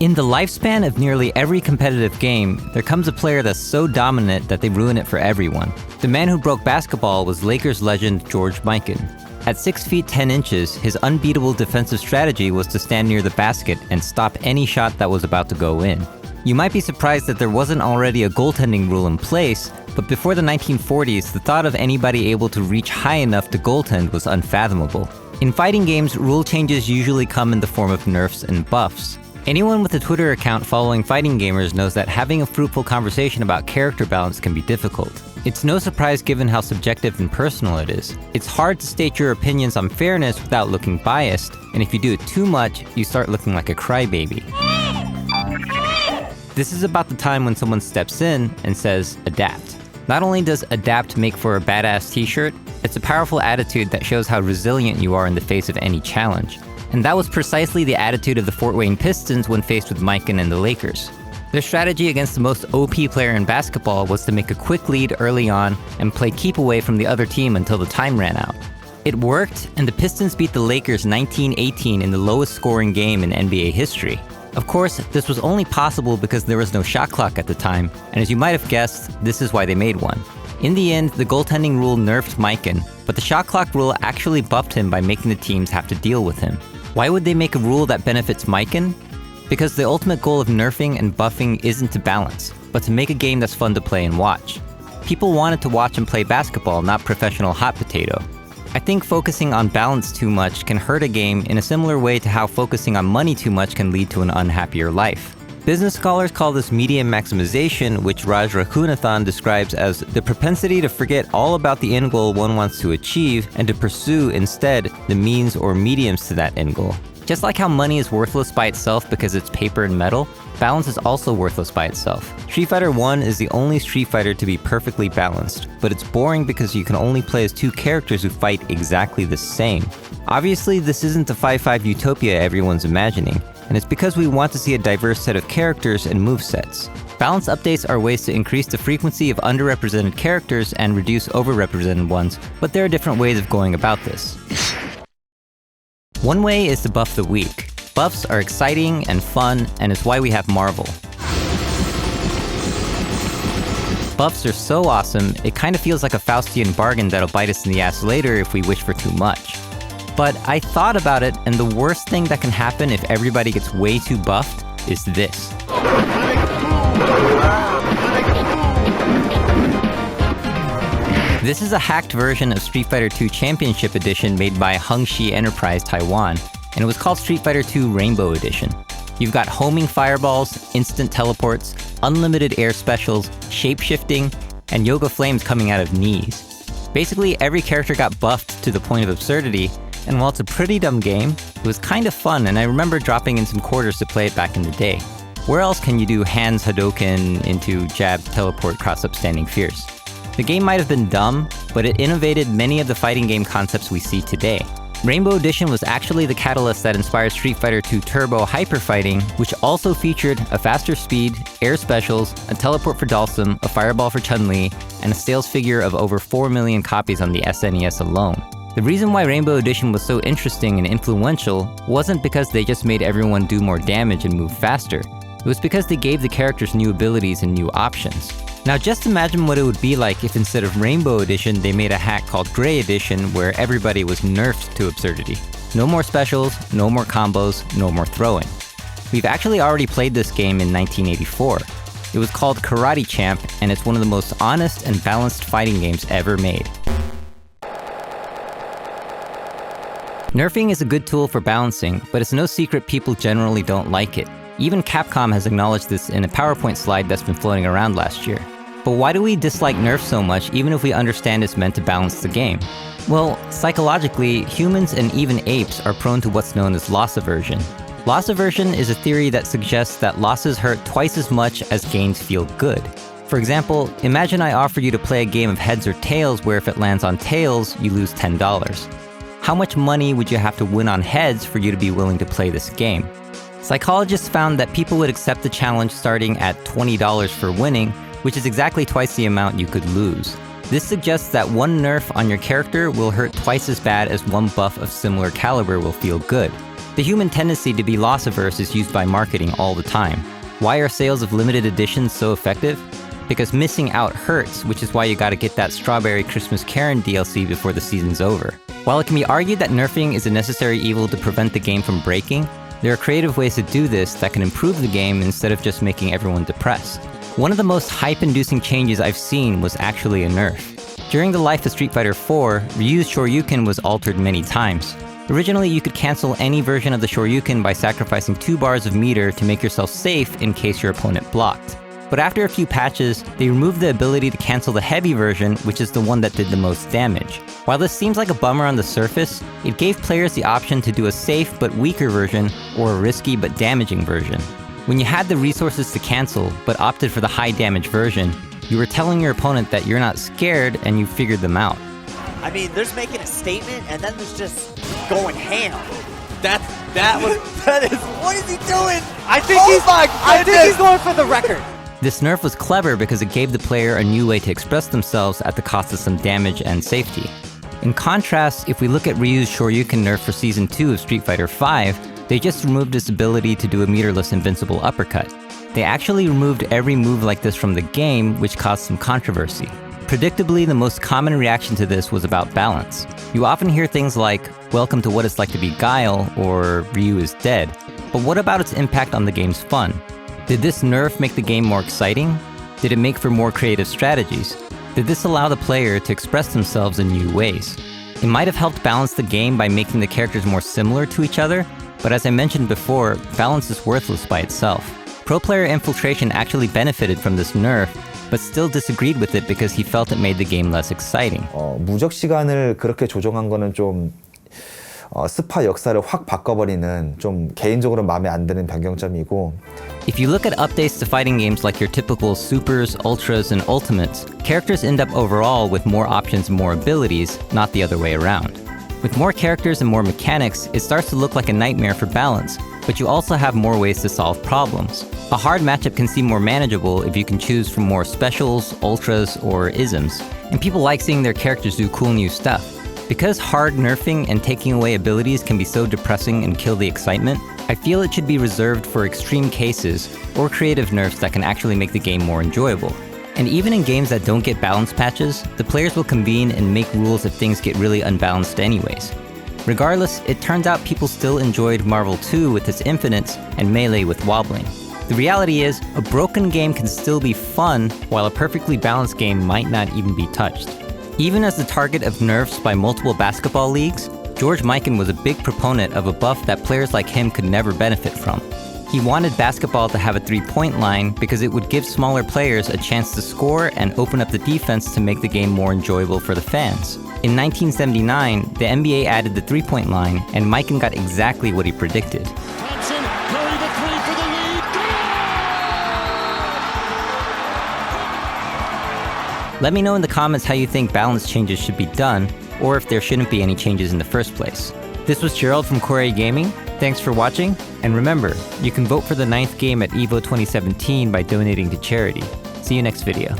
In the lifespan of nearly every competitive game, there comes a player that's so dominant that they ruin it for everyone. The man who broke basketball was Lakers legend George Mikan. At 6 feet 10 inches, his unbeatable defensive strategy was to stand near the basket and stop any shot that was about to go in. You might be surprised that there wasn't already a goaltending rule in place, but before the 1940s, the thought of anybody able to reach high enough to goaltend was unfathomable. In fighting games, rule changes usually come in the form of nerfs and buffs. Anyone with a Twitter account following fighting gamers knows that having a fruitful conversation about character balance can be difficult. It's no surprise given how subjective and personal it is. It's hard to state your opinions on fairness without looking biased, and if you do it too much, you start looking like a crybaby. This is about the time when someone steps in and says, adapt. Not only does adapt make for a badass t-shirt, it's a powerful attitude that shows how resilient you are in the face of any challenge. And that was precisely the attitude of the Fort Wayne Pistons when faced with Mikan and the Lakers. Their strategy against the most OP player in basketball was to make a quick lead early on and play keep away from the other team until the time ran out. It worked, and the Pistons beat the Lakers 19-18 in the lowest scoring game in NBA history. Of course, this was only possible because there was no shot clock at the time, and as you might have guessed, this is why they made one. In the end, the goaltending rule nerfed Mikan, but the shot clock rule actually buffed him by making the teams have to deal with him. Why would they make a rule that benefits Mikan? Because the ultimate goal of nerfing and buffing isn't to balance, but to make a game that's fun to play and watch. People wanted to watch and play basketball, not professional hot potato. I think focusing on balance too much can hurt a game in a similar way to how focusing on money too much can lead to an unhappier life. Business scholars call this media maximization, which Raj Raghunathan describes as the propensity to forget all about the end goal one wants to achieve and to pursue instead the means or mediums to that end goal. Just like how money is worthless by itself because it's paper and metal, balance is also worthless by itself. Street Fighter 1 is the only Street Fighter to be perfectly balanced, but it's boring because you can only play as two characters who fight exactly the same. Obviously, this isn't the 5-5 utopia everyone's imagining, and it's because we want to see a diverse set of characters and movesets. Balance updates are ways to increase the frequency of underrepresented characters and reduce overrepresented ones, but there are different ways of going about this. One way is to buff the weak. Buffs are exciting and fun, and it's why we have Marvel. Buffs are so awesome, it kind of feels like a Faustian bargain that'll bite us in the ass later if we wish for too much. But I thought about it, and the worst thing that can happen if everybody gets way too buffed is this. This is a hacked version of Street Fighter 2 Championship Edition made by Hungshi Enterprise Taiwan, and it was called Street Fighter 2 Rainbow Edition. You've got homing fireballs, instant teleports, unlimited air specials, shape-shifting, and yoga flames coming out of knees. Basically, every character got buffed to the point of absurdity, and while it's a pretty dumb game, it was kind of fun, and I remember dropping in some quarters to play it back in the day. Where else can you do hands Hadouken into jab, teleport, cross-up, standing fierce? The game might have been dumb, but it innovated many of the fighting game concepts we see today. Rainbow Edition was actually the catalyst that inspired Street Fighter 2 Turbo Hyper Fighting, which also featured a faster speed, air specials, a teleport for Dalsum, a fireball for Chun-Li, and a sales figure of over 4 million copies on the SNES alone. The reason why Rainbow Edition was so interesting and influential wasn't because they just made everyone do more damage and move faster. It was because they gave the characters new abilities and new options. Now just imagine what it would be like if instead of Rainbow Edition, they made a hack called Gray Edition where everybody was nerfed to absurdity. No more specials, no more combos, no more throwing. We've actually already played this game in 1984. It was called Karate Champ, and it's one of the most honest and balanced fighting games ever made. Nerfing is a good tool for balancing, but it's no secret people generally don't like it. Even Capcom has acknowledged this in a PowerPoint slide that's been floating around last year. But why do we dislike Nerf so much even if we understand it's meant to balance the game? Well, psychologically, humans and even apes are prone to what's known as loss aversion. Loss aversion is a theory that suggests that losses hurt twice as much as gains feel good. For example, imagine I offer you to play a game of heads or tails where if it lands on tails, you lose $10. How much money would you have to win on heads for you to be willing to play this game? Psychologists found that people would accept the challenge starting at $20 for winning, which is exactly twice the amount you could lose. This suggests that one nerf on your character will hurt twice as bad as one buff of similar caliber will feel good. The human tendency to be loss-averse is used by marketing all the time. Why are sales of limited editions so effective? Because missing out hurts, which is why you gotta get that Strawberry Christmas Karen DLC before the season's over. While it can be argued that nerfing is a necessary evil to prevent the game from breaking, there are creative ways to do this that can improve the game instead of just making everyone depressed. One of the most hype-inducing changes I've seen was actually a nerf. During the life of Street Fighter IV, Ryu's Shoryuken was altered many times. Originally, you could cancel any version of the Shoryuken by sacrificing 2 bars of meter to make yourself safe in case your opponent blocked. But after a few patches, they removed the ability to cancel the heavy version, which is the one that did the most damage. While this seems like a bummer on the surface, it gave players the option to do a safe but weaker version, or a risky but damaging version. When you had the resources to cancel, but opted for the high damage version, you were telling your opponent that you're not scared and you figured them out. I mean, there's making a statement and then there's just going ham. That is, what is he doing? I think he's going for the record. This nerf was clever because it gave the player a new way to express themselves at the cost of some damage and safety. In contrast, if we look at Ryu's Shoryuken nerf for Season 2 of Street Fighter V, they just removed its ability to do a meterless invincible uppercut. They actually removed every move like this from the game, which caused some controversy. Predictably, the most common reaction to this was about balance. You often hear things like, "Welcome to what it's like to be Guile," or "Ryu is dead." But what about its impact on the game's fun? Did this nerf make the game more exciting? Did it make for more creative strategies? Did this allow the player to express themselves in new ways? It might have helped balance the game by making the characters more similar to each other, but as I mentioned before, balance is worthless by itself. Pro player Infiltration actually benefited from this nerf, but still disagreed with it because he felt it made the game less exciting. 무적 시간을 그렇게 조정한 거는 좀 스파 역사를 확 바꿔버리는 좀 개인적으로 마음에 안 드는 변경점이고. If you look at updates to fighting games like your typical Supers, Ultras, and Ultimates, characters end up overall with more options and more abilities, not the other way around. With more characters and more mechanics, it starts to look like a nightmare for balance, but you also have more ways to solve problems. A hard matchup can seem more manageable if you can choose from more specials, ultras, or isms, and people like seeing their characters do cool new stuff. Because hard nerfing and taking away abilities can be so depressing and kill the excitement, I feel it should be reserved for extreme cases, or creative nerfs that can actually make the game more enjoyable. And even in games that don't get balance patches, the players will convene and make rules if things get really unbalanced anyways. Regardless, it turns out people still enjoyed Marvel 2 with its infinites and Melee with wobbling. The reality is, a broken game can still be fun, while a perfectly balanced game might not even be touched. Even as the target of nerfs by multiple basketball leagues, George Mikan was a big proponent of a buff that players like him could never benefit from. He wanted basketball to have a three-point line because it would give smaller players a chance to score and open up the defense to make the game more enjoyable for the fans. In 1979, the NBA added the three-point line, and Mikan got exactly what he predicted. Thompson, Curry the three for the lead. Let me know in the comments how you think balance changes should be done, or if there shouldn't be any changes in the first place. This was Gerald from Korea Gaming. Thanks for watching, and remember, you can vote for the 9th game at EVO 2017 by donating to charity. See you next video.